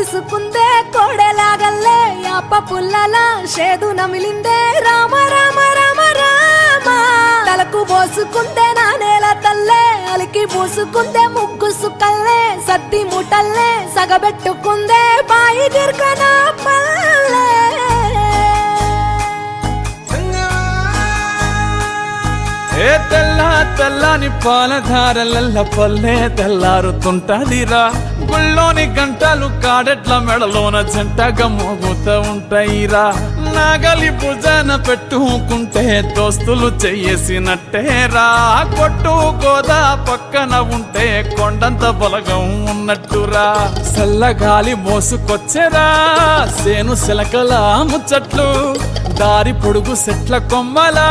కరుసుకుందే కోడెలాగల్లే యాప పుల్లలా షేదు నమిలిందే రామ రామ రామ రామ తలకు పోసుకుందే నా నేల తల్లే అలికి పూసుకుందే ముగ్గు సుక్కల్లే సత్తి ముటల్లే సగబెట్టుకుందే బాయి దిర్కనా పల్లె ఏ తెల్ల తెల్లని పాలధారలల్ల పల్లె తెల్లారుతుంటదిరా గుళ్ళోని గంటలు కాడెట్ల మెడలోన జంటగా మోగుతూ ఉంటాయిరా నాగలి భుజాన పెట్టుకుంటే దోస్తులు చెయ్యేసినట్టేరా కొట్టు గోదా పక్కన ఉంటే కొండంత బలగం ఉన్నట్టురా చల్లగాలి మోసుకొచ్చెరా సేను శిలకల ముచ్చట్లు దారి పొడుగు సెట్ల కొమ్మలా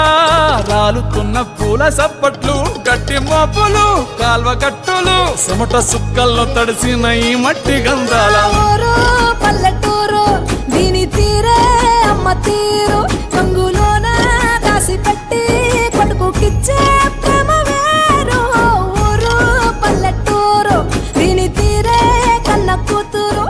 రాలుతున్న పూల సప్పట్లు గట్టి మోపులు కాల్వ గట్టులు చెమట సుక్కల్లో తడిసిన ఈ మట్టి గంధాల పల్లెటూరు దీని తీరే అమ్మ తీరు రంగులోన దాసి పెట్టి కొడుకుకిచ్చే ప్రేమ వేరు ఊరు పల్లెటూరు దీని తీరే కన్న కూతురు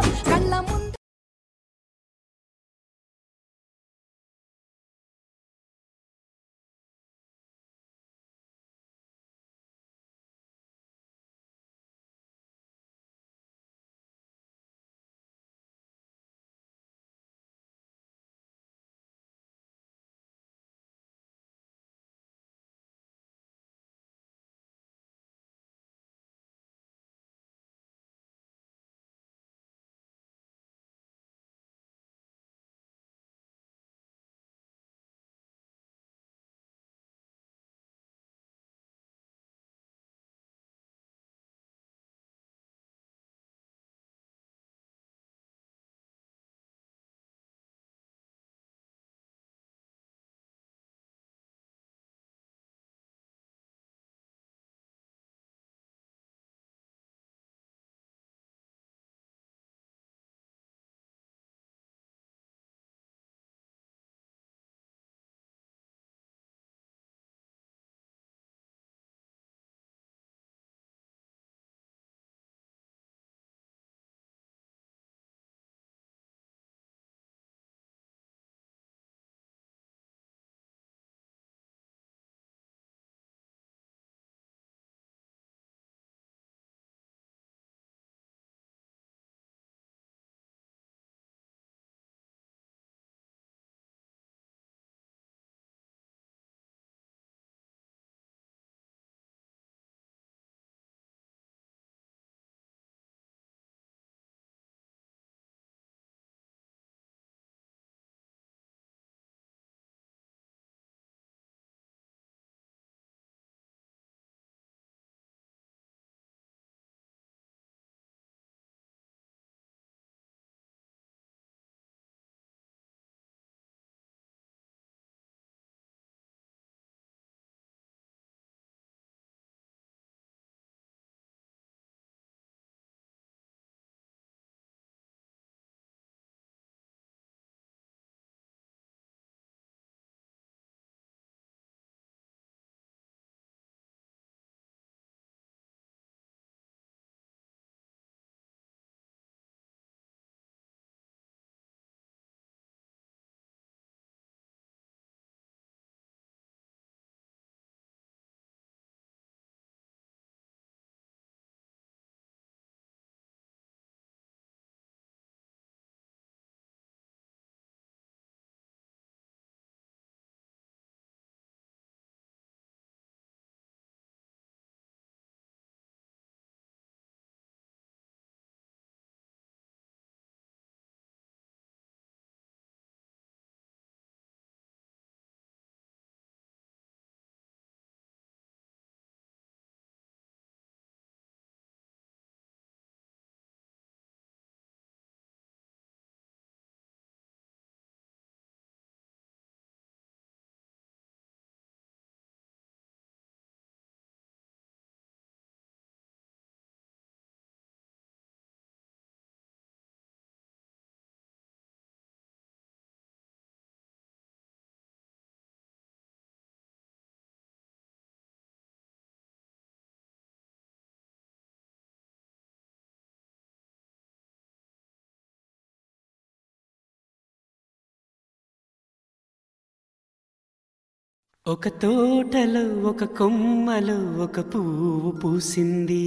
ఒక తోటలో ఒక కొమ్మలో ఒక పువ్వు పూసింది.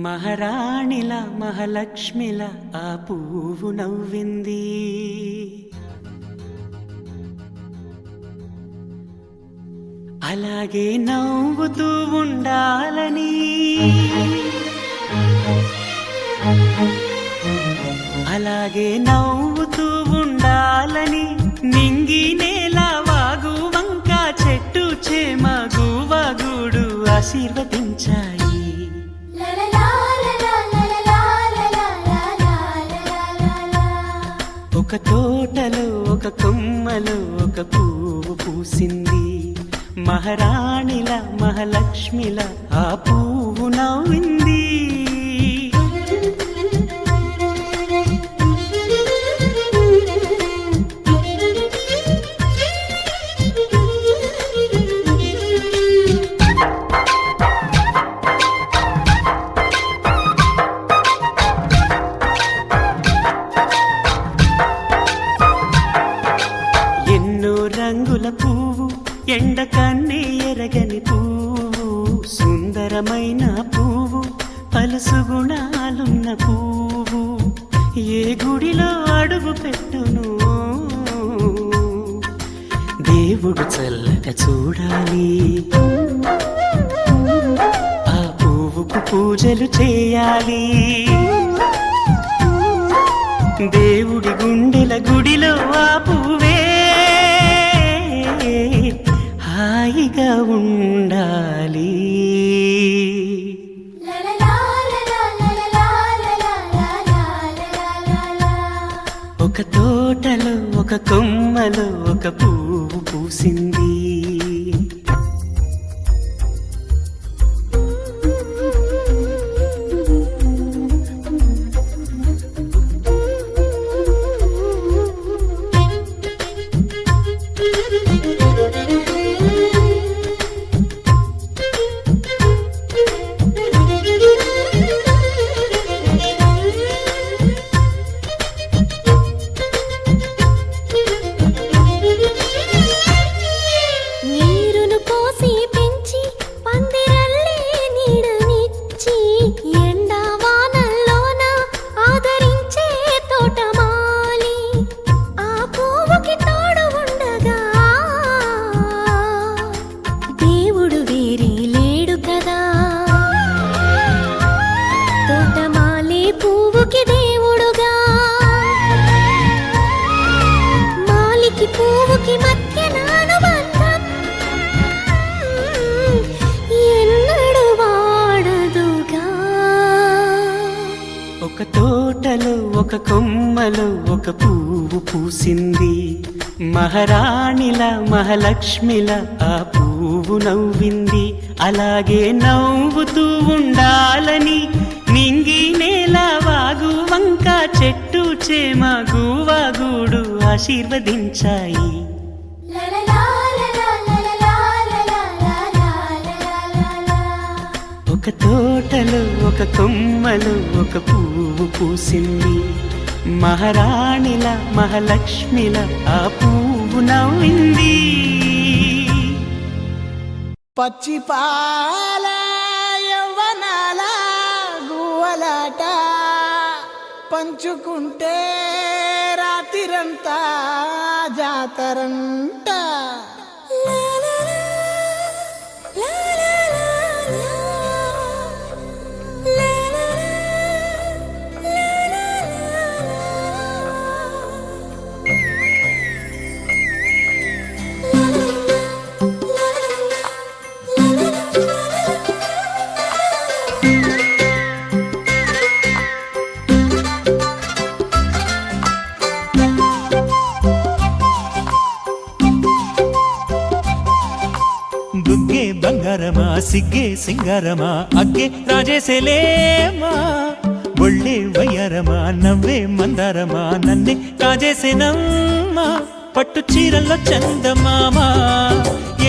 మహారాణిల మహాలక్ష్మిల ఆ పువ్వు నవ్వింది. అలాగే నవ్వుతూ ఉండాలని, అలాగే నవ్వుతూ ఉండాలని నింగి నేల వాగు వంక చెట్టు చేమ గువగూడు ఆశీర్వదించాయి. ఒక తోటలో ఒక కొమ్మలో ఒక పువ్వు పూసింది. మహారాణిల మహాలక్ష్మిల ఆ పువ్వు నవ్వింది. రంగుల పువ్వు ఎండ కన్నే ఎరగని పువ్వు, సుందరమైన పువ్వు పలుసు గుణాలున్న పువ్వు. ఏ గుడిలో అడుగు పెట్టును దేవుడు చల్లగా చూడాలి. ఆ పువ్వుకు పూజలు చేయాలి. దేవుడి గుండెల గుడిలో ఆ పువ్వే హాయిగా ఉండాలి. ఒక తోటలో ఒక కొమ్మలో ఒక పువ్వు పూసింది. ఒక తోటలో ఒక కొమ్మలో ఒక పువ్వు పూసింది. మహారాణిల మహాలక్ష్మిల ఆ పువ్వు నవ్వింది. అలాగే నవ్వుతూ ఉండాలని నింగి నేల వాగు వంక చెట్టు చేమ గువగూడు ఆశీర్వదించాయి. ఒక తోటలో ఒక కొమ్మలో ఒక పువ్వు పూసింది. మహారాణిల మహాలక్ష్మిల ఆ పువ్వు నవ్వింది. పచ్చి పాల యవ్వనాల గువ్వలాట పంచుకుంటే రాత్రిరంతా జాతరంట. బుగ్గే బంగారమా సిగ్గే సింగారమా అగ్గే రాజేసేలేమా, ఒళ్ళే వయ్యారమా నవ్వే మందారమా నన్నే కాజేసేనమ్మా. పట్టు చీరల్లో చందమామా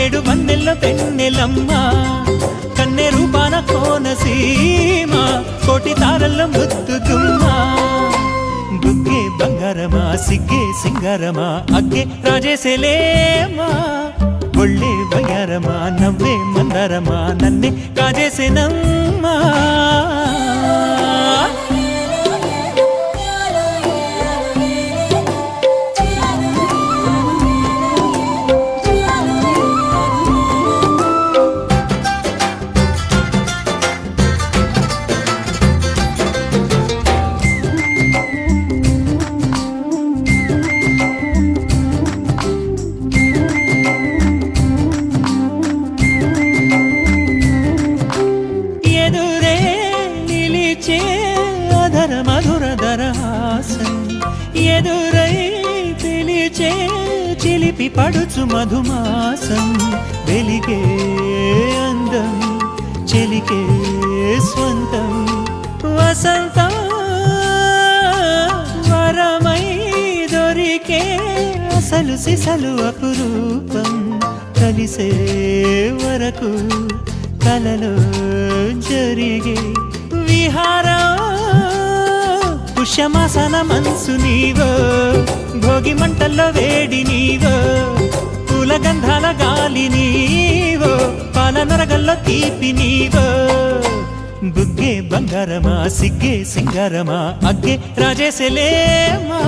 ఏడు వన్నెల్లో వెన్నెలమ్మా, కన్నె రూపాన కోనసీమ కోటి తారల్లో ముద్దుగుమ్మా. బుగ్గే బంగారమా సిగ్గే సింగారమా అగ్గే రాజేసేలేమా ఒళ్ళే వయ్యారమా నవ్వే మందారమా నన్నే కాజేసేనమ్మా ఎదురై పిలిచే చిలిపి పడుచు మధుమాసం వెలిగే అందం చెలికే స్వంతం వసంతం వరమై దొరికే అసలు సిసలు అపురూపం కలిసే వరకు కలలో జరిగే విహారం పుష్యమాసన మనసు నీవో భోగి మంటల్లో వేడి నీవో పూల గంధాల గాలి నీవో పాల నరగల్లో తీపి నీవో బుగ్గే బంగారమా సిగ్గే సింగారమా అగ్గే రాజేసేలేమా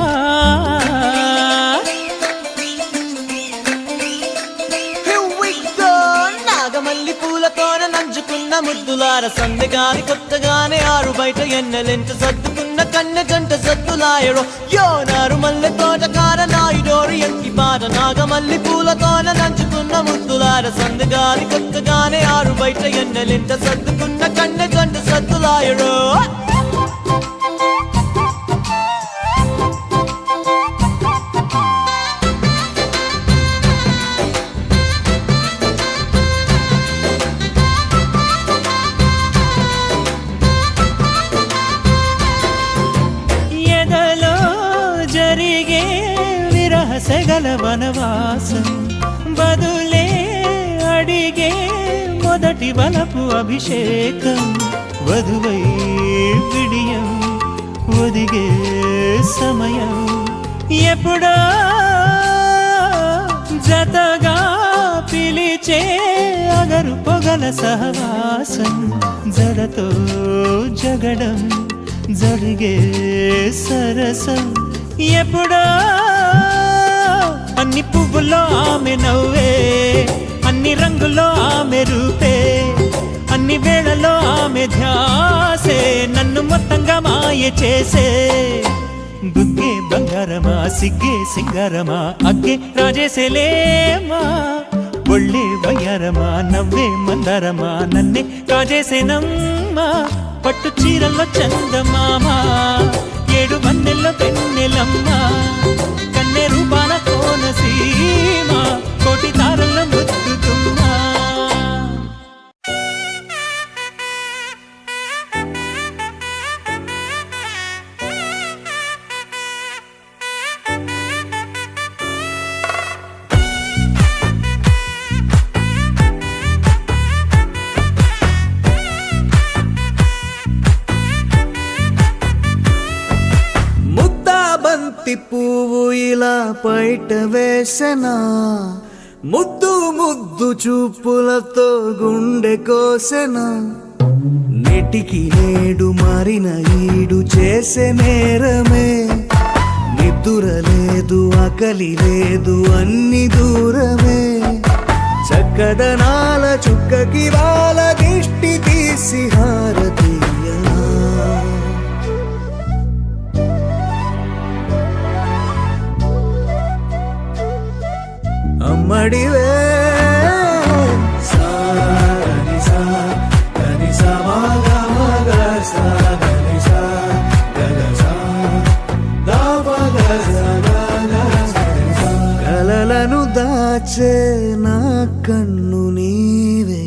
నాగమల్లి పూలతోన నంచుకున్న ముద్దులార సందెగాని కొత్తగానే ఆరు బయట ఎన్నెలెంట సర్దుకున్న కన్నె జంట సద్దులాయడో యోనారు మల్లె తోటకార నాయుడోరు ఎంకి బాట నాగమల్లి పూలతోన నంచుకున్న ముద్దులార సందెగాని కొత్తగానే ఆరు బయట ఎన్నెలెంట సర్దుకున్న కన్నె జంట సద్దులాయడో సెగల వనవాసం బదులే అడిగే మొదటి వలపు అభిషేకం వధువై విడియం ఒదిగే సమయం ఎప్పుడో జతగా పిలిచే అగరు పొగల సహవాసం జడతో జగడం జరిగే సరసం ఎప్పుడో అన్ని పువ్వుల్లో ఆమె నవ్వే అన్ని రంగుల్లో ఆమె రూపే అన్ని వేళల్లో ఆమె ధ్యాసే నన్ను మొత్తంగా మాయ చేసే బుగ్గే బంగారమా సిగ్గే సింగారమా అగ్గే రాజేసేలేమా ఒళ్ళే వయ్యారమా నవ్వే మందారమా నన్నే కాజేసేనమ్మా పట్టు చీరల్లో చందమామా ఏడు వన్నెల్లో పెన్నెలమ్మా కన్నె రూపాన కోనసీమ కోటి తారల్లో ముద్దుతుమ్మా పువ్వు ఇలా బయట వేసనా ముద్దు ముద్దు చూపులతో గుండె కోసెనా నెటికి నేడు మారిన ఈడు చేసే నేరమే నిద్ర లేదు ఆకలి లేదు అన్ని దూరమే చక్కదనాల చుక్కకి వాళ్ళ దిష్టి తీసి హారతీయనా అమ్మడివే కలలను దాచే నా కన్ను నీవే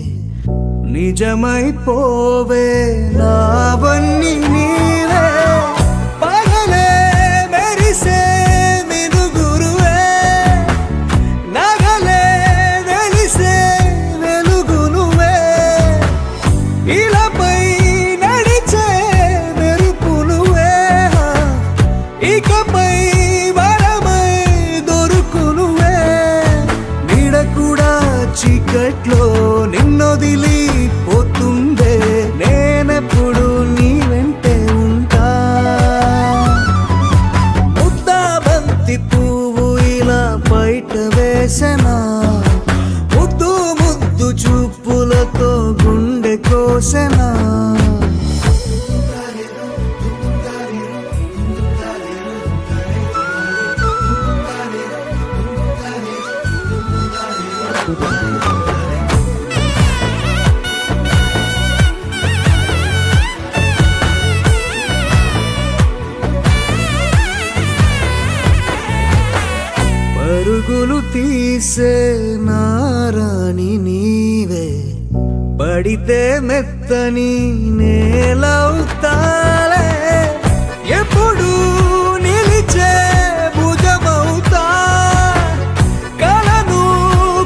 నిజమైపోవే నావన్నీ నీవే పగలే మెరిసే చీకట్లో నిన్నొదిలి పోతుందే నేనెప్పుడు నీ వెంటే ఉంటా ముద్దాబంతి పువ్వు ఇలా బయట వేసనా ముద్దు ముద్దు చూపులతో గుండె కోసెనా పరుగులు తీసే నారాణి నీవే పడితే మెత్తని నేలవుతాలే ఎప్పుడు నిలిచే భుజమవుతా కలను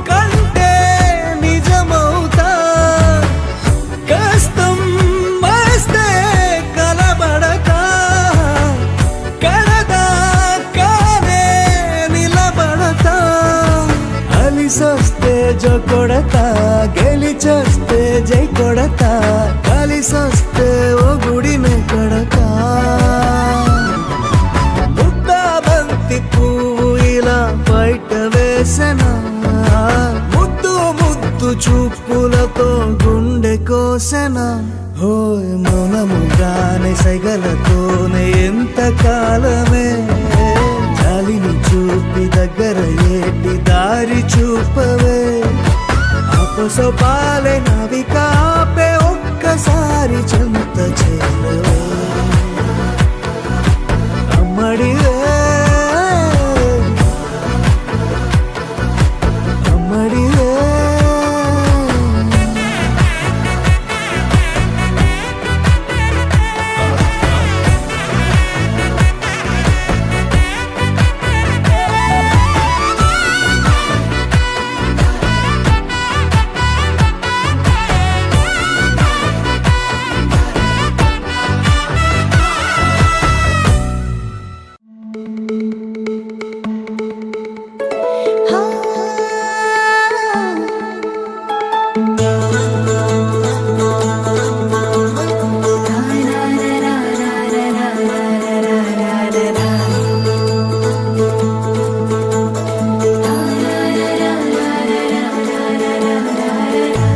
కంటే నిజమవుతా కష్టం వస్తే కలబడక కడదాకానే నిలబడతా అలిసొస్తే జో కొడతా గెలిచొస్తే జై కొడతా కలిసొస్తే ఓ గుడినే కొడతా ముద్దాబంతి పువ్వు ఇలా బయట వేసనా ముద్దు ముద్దు చూపులతో గుండె కోసెనా హోయ్ మౌనముగానే సైగలతోనే ఎంత కాలమే జాలిని చూపి దగ్గర ఏటి దారి చూపవే అపసోపాలే నవికాపే ఒక్కసారి చెంత చేరవే అమ్మడివే అమ్మడివే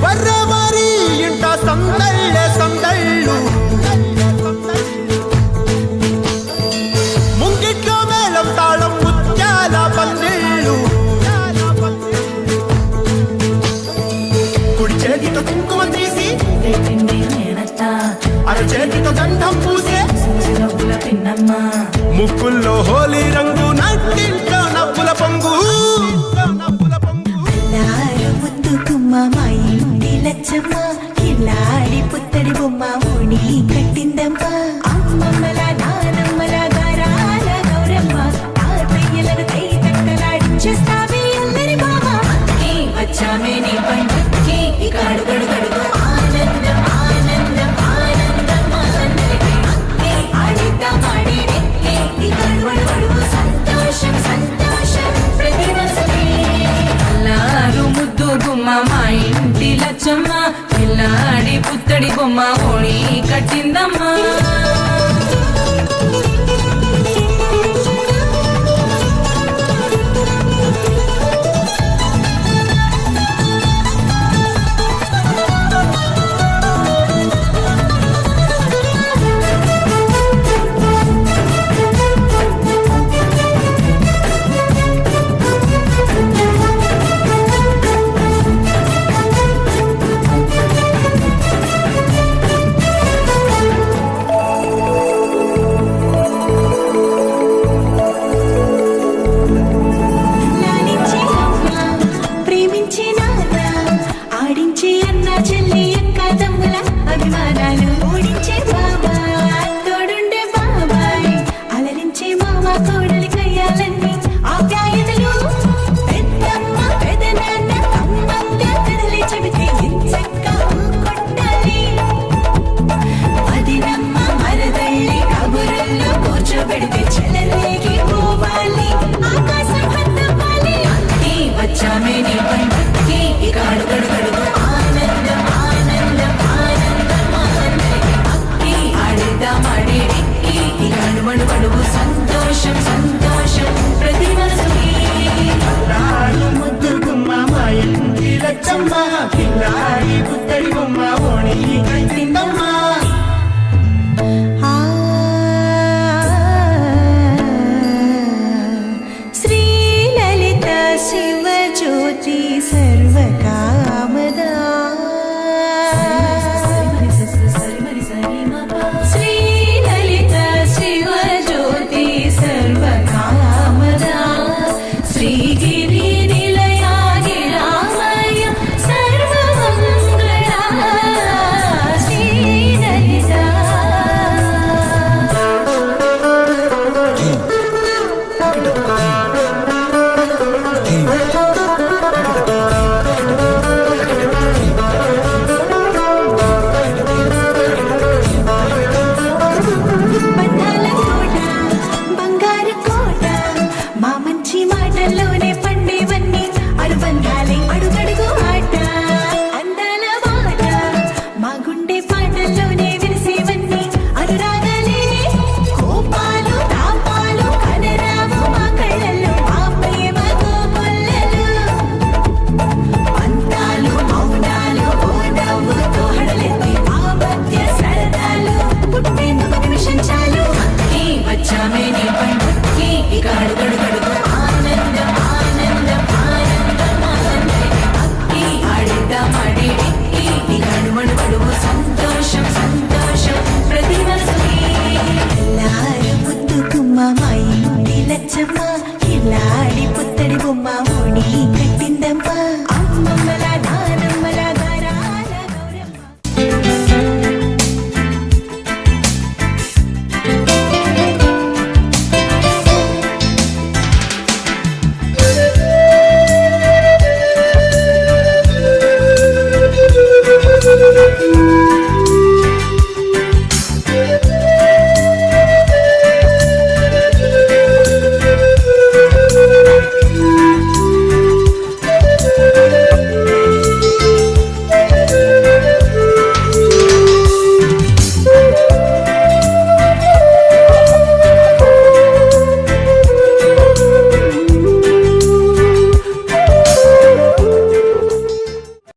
వర్రవారి ఇంట సందళ్ళే సందళ్ళు ముంగిట్లో మేళం తాళం ముత్యాల పందిళ్ళు కుడి చేతితో కుంకుమ తీసి అర చేతితో గంధం పూసే ముక్కుల్లో హోలీ రంగు నట్టింట్లో నవ్వుల పొంగు ముద్దుకుమ్మ మా ఇంటి లచ్చమ్మ కిల్లాడి పుత్తడి బొమ్మ ఓడి కట్టిందమ్మ అమ్మమ్మల నానమ్మల గారాల గౌరమ్మ తాతయ్యలను కై తక్కలాడించేస్తావే అందరి బావ వచ్చామే నీ పండుకి ఇక అడుగడు గడుగు ఆనందం ఆనందం ఆనందం అందరికీ ఆడిద్దాం ఆడిరే ఇక అడుగడు గడుగు సంతోషం సంతోషం ప్రతి వసతి అల్లారు ముద్దు గుమ్మ మా ఇంటి లచ్చమ్మ పిల్లాడి పుత్తడి బొమ్మ ఓడి కట్టిందమ్మా శివ జ్యోతి సర్వకామదా శ్రీ లలిత శివ జ్యోతి సర్వకామదా శ్రీగిరి నిలయా గిరామయ సర్వమంగళా శ్రీ లలిత బంధాల కోట బంగారు కోట మా మంచి మాటల్లోనే పండేవన్నీ అనుబంధాలే అడుగడుగు ఆట అందాల మాట మా గుండె పాటల్లోనే విరిసేవన్నీ అనురాగాలే కోపాలు తాపాలు కనరావు మా కళ్ళల్లో మా ప్రేమ కోకొల్లలు పంతాలు మౌనాలు ఓ నవ్వుతో హడలెత్తి మా మధ్య సరదాలు పుట్టేందుకు నిమిషం చాలు అక్కి వచ్చామే నీ పండుక్కి ఇక అడుగడుగడుగు ఆనందం ఆనందం ఆనందం ఆనందం అక్కి ఆడిద్దాం ఆడేడిక్కి ఇక అడుగడుగడుగు సంతోషం సంతోషం ప్రతి మనసుకి ఎల్లారు ముద్దు గుమ్మ మా ఇంటి లచ్చమ్మ కిల్లాడి పుత్తడి బొమ్మ ఓడి